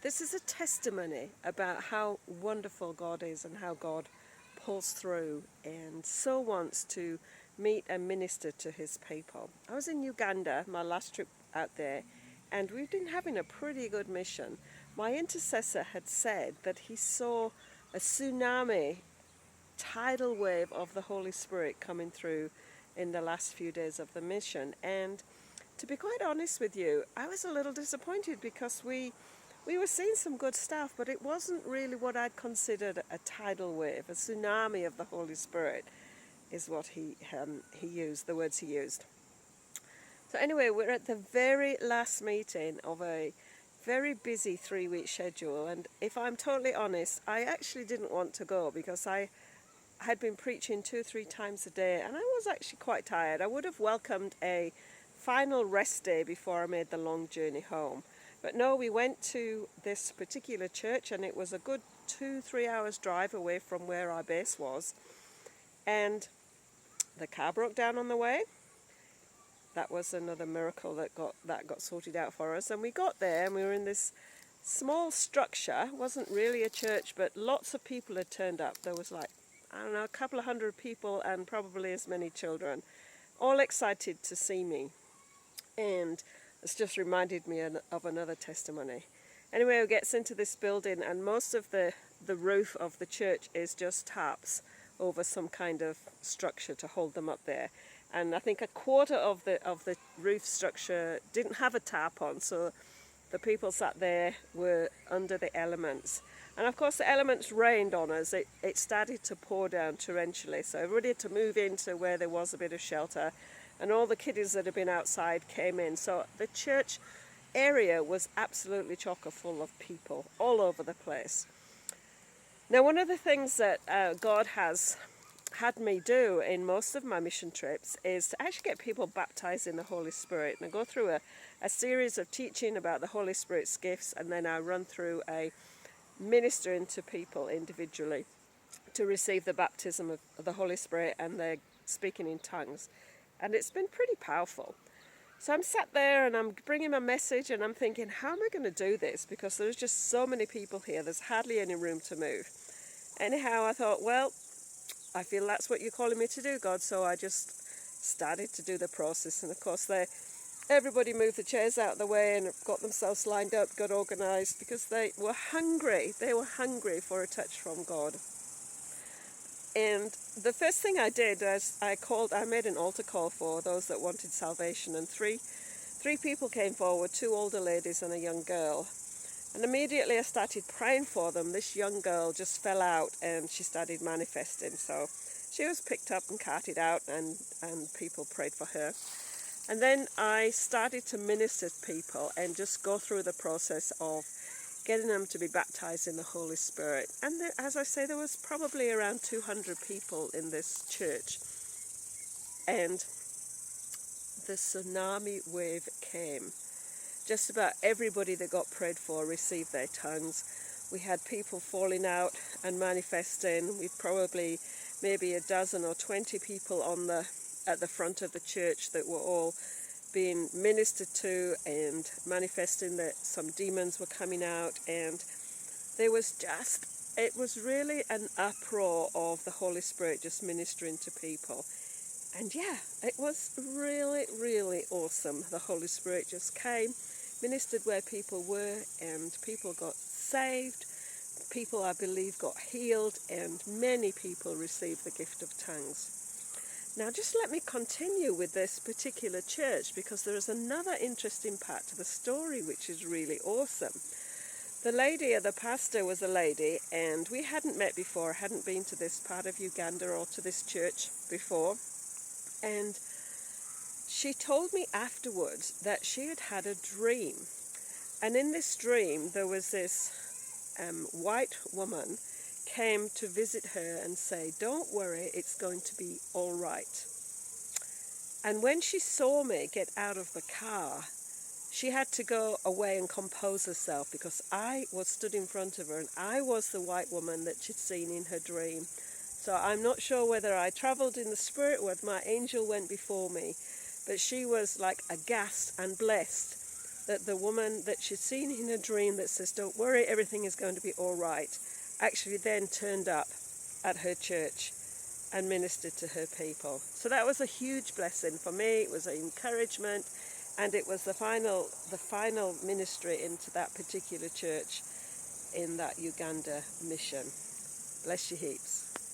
This is a testimony about how wonderful God is and how God pulls through and so wants to meet and minister to his people. I was in Uganda, my last trip out there, and we've been having a pretty good mission. My intercessor had said that he saw a tsunami tidal wave of the Holy Spirit coming through in the last few days of the mission. And to be quite honest with you, I was a little disappointed because we were seeing some good stuff, but it wasn't really what I'd considered a tidal wave. A tsunami of the Holy Spirit is what he used, the words he used. So anyway, we're at the very last meeting of a very busy 3-week schedule, and if I'm totally honest, I actually didn't want to go because I had been preaching 2 or 3 times a day, and I was actually quite tired. I would have welcomed a final rest day before I made the long journey home. But no, we went to this particular church, and it was a good 2-3 hours drive away from where our base was. And the car broke down on the way. That was another miracle that got sorted out for us. And we got there, and we were in this small structure. It wasn't really a church, but lots of people had turned up. There was like, I don't know, a couple of hundred people and probably as many children, all excited to see me. And it's just reminded me of another testimony. Anyway, we gets into this building, and most of the roof of the church is just tarps over some kind of structure to hold them up there. And I think a quarter of the roof structure didn't have a tarp on, so the people sat there were under the elements. And of course the elements rained on us. It started to pour down torrentially, so everybody had to move into where there was a bit of shelter. And all the kiddies that had been outside came in. So the church area was absolutely chocker full of people all over the place. Now, one of the things that God has had me do in most of my mission trips is to actually get people baptized in the Holy Spirit. And I go through a series of teaching about the Holy Spirit's gifts, and then I run through a ministering to people individually to receive the baptism of the Holy Spirit and their speaking in tongues. And it's been pretty powerful. So I'm sat there and I'm bringing my message, and I'm thinking, how am I going to do this? Because there's just so many people here. There's hardly any room to move. Anyhow, I thought, well, I feel that's what you're calling me to do, God. So I just started to do the process. And of course, everybody moved the chairs out of the way and got themselves lined up, got organized, because they were hungry. They were hungry for a touch from God. And the first thing I did was I made an altar call for those that wanted salvation, and three people came forward, 2 older ladies and a young girl. And immediately I started praying for them. This young girl just fell out and she started manifesting. So she was picked up and carted out, and people prayed for her. And then I started to minister to people and just go through the process of getting them to be baptized in the Holy Spirit. And as I say, there was probably around 200 people in this church. And the tsunami wave came. Just about everybody that got prayed for received their tongues. We had people falling out and manifesting. We'd probably maybe a dozen or 20 people at the front of the church that were all being ministered to and manifesting, that some demons were coming out, and it was really an uproar of the Holy Spirit just ministering to people. And yeah, it was really, really awesome. The Holy Spirit just came, ministered where people were, and people got saved. People, I believe, got healed, and many people received the gift of tongues. Now just let me continue with this particular church, because there is another interesting part to the story which is really awesome. The pastor was a lady, and we hadn't met before, hadn't been to this part of Uganda or to this church before. And she told me afterwards that she had had a dream. And in this dream there was this white woman came to visit her and say, "Don't worry, it's going to be all right." And when she saw me get out of the car, she had to go away and compose herself, because I was stood in front of her and I was the white woman that she'd seen in her dream. So I'm not sure whether I travelled in the spirit or whether my angel went before me, but she was like aghast and blessed that the woman that she'd seen in a dream that says, don't worry, everything is going to be all right, actually then turned up at her church and ministered to her people. So that was a huge blessing for me. It was an encouragement, and it was the final ministry into that particular church in that Uganda mission. Bless you heaps.